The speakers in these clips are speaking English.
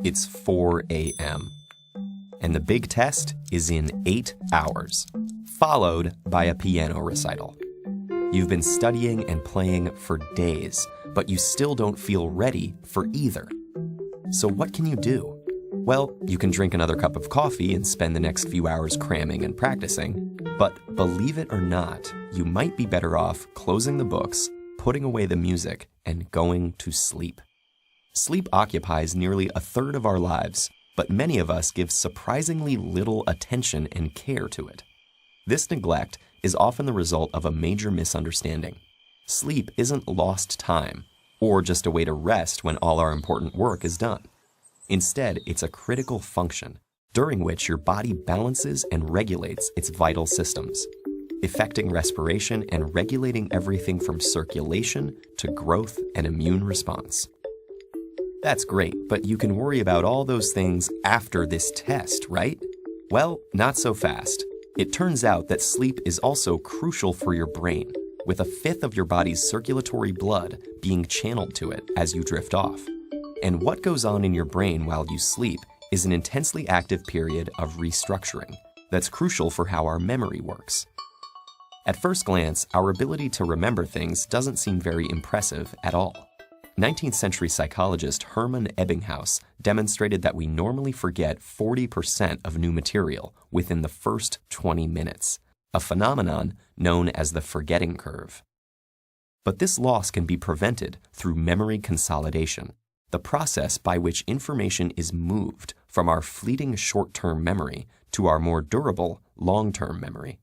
It's 4 a.m. And the big test is in 8 hours, followed by a piano recital. You've been studying and playing for days, but you still don't feel ready for either. So what can you do? Well, you can drink another cup of coffee and spend the next few hours cramming and practicing. But believe it or not, you might be better off closing the books, putting away the music, and going to sleep. Sleep occupies nearly a third of our lives, but many of us give surprisingly little attention and care to it. This neglect is often the result of a major misunderstanding. Sleep isn't lost time, or just a way to rest when all our important work is done. Instead, it's a critical function, during which your body balances and regulates its vital systems, affecting respiration and regulating everything from circulation to growth and immune response. That's great, but you can worry about all those things after this test, right? Well, not so fast. It turns out that sleep is also crucial for your brain, with a fifth of your body's circulatory blood being channeled to it as you drift off. And what goes on in your brain while you sleep is an intensely active period of restructuring that's crucial for how our memory works. At first glance, our ability to remember things doesn't seem very impressive at all. 19th century psychologist Hermann Ebbinghaus demonstrated that we normally forget 40% of new material within the first 20 minutes, a phenomenon known as the forgetting curve. But this loss can be prevented through memory consolidation, the process by which information is moved from our fleeting short-term memory to our more durable long-term memory.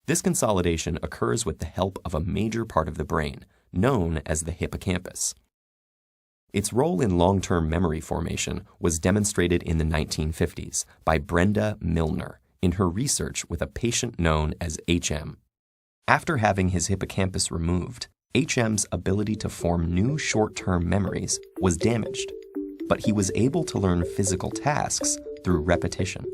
This consolidation occurs with the help of a major part of the brain, known as the hippocampus. Its role in long-term memory formation was demonstrated in the 1950s by Brenda Milner in her research with a patient known as HM. After having his hippocampus removed, HM's ability to form new short-term memories was damaged, but he was able to learn physical tasks through repetition.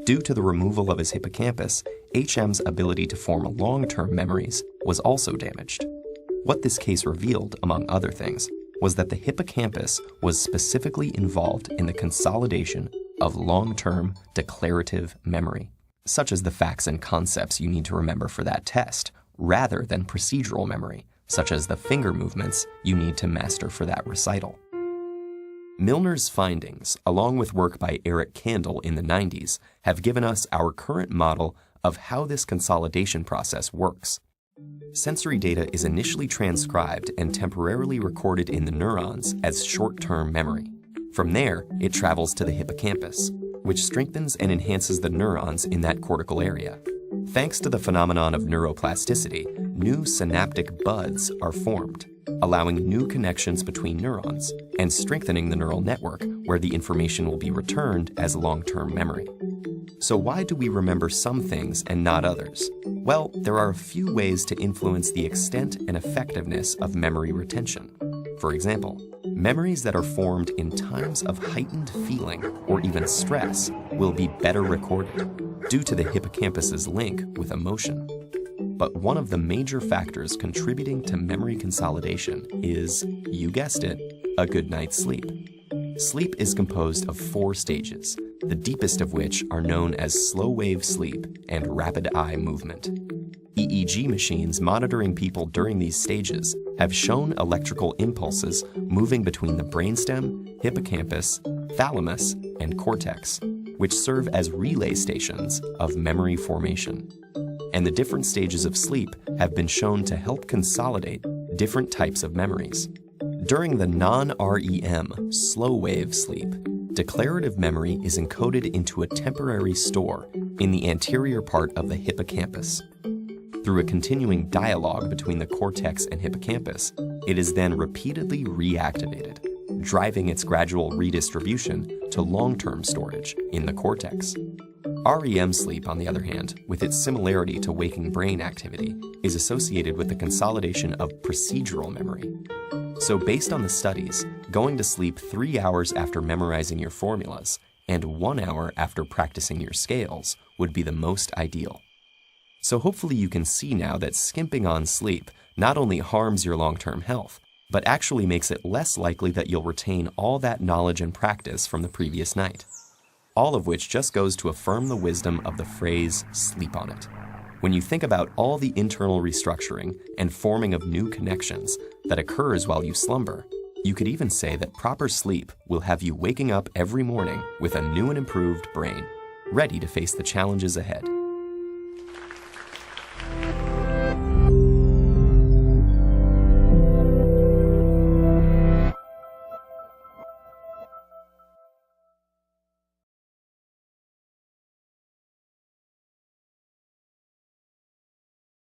Due to the removal of his hippocampus, HM's ability to form long-term memories was also damaged. What this case revealed, among other things, was that the hippocampus was specifically involved in the consolidation of long-term declarative memory, such as the facts and concepts you need to remember for that test, rather than procedural memory, such as the finger movements you need to master for that recital. Milner's findings, along with work by Eric Kandel in the 90s, have given us our current model of how this consolidation process works. Sensory data is initially transcribed and temporarily recorded in the neurons as short-term memory. From there, it travels to the hippocampus, which strengthens and enhances the neurons in that cortical area. Thanks to the phenomenon of neuroplasticity, new synaptic buds are formed, allowing new connections between neurons and strengthening the neural network where the information will be returned as long-term memory. So why do we remember some things and not others? Well, there are a few ways to influence the extent and effectiveness of memory retention. For example, memories that are formed in times of heightened feeling or even stress will be better recorded due to the hippocampus's link with emotion. But one of the major factors contributing to memory consolidation is, you guessed it, a good night's sleep. Sleep is composed of 4 stages, the deepest of which are known as slow-wave sleep and rapid eye movement. EEG machines monitoring people during these stages have shown electrical impulses moving between the brainstem, hippocampus, thalamus, and cortex, which serve as relay stations of memory formation. And the different stages of sleep have been shown to help consolidate different types of memories. During the non-REM slow-wave sleep, declarative memory is encoded into a temporary store in the anterior part of the hippocampus. Through a continuing dialogue between the cortex and hippocampus, it is then repeatedly reactivated, driving its gradual redistribution to long-term storage in the cortex. REM sleep, on the other hand, with its similarity to waking brain activity, is associated with the consolidation of procedural memory. So based on the studies, going to sleep 3 hours after memorizing your formulas and 1 hour after practicing your scales would be the most ideal. So hopefully you can see now that skimping on sleep not only harms your long-term health, but actually makes it less likely that you'll retain all that knowledge and practice from the previous night. All of which just goes to affirm the wisdom of the phrase, sleep on it. When you think about all the internal restructuring and forming of new connections that occurs while you slumber, you could even say that proper sleep will have you waking up every morning with a new and improved brain, ready to face the challenges ahead.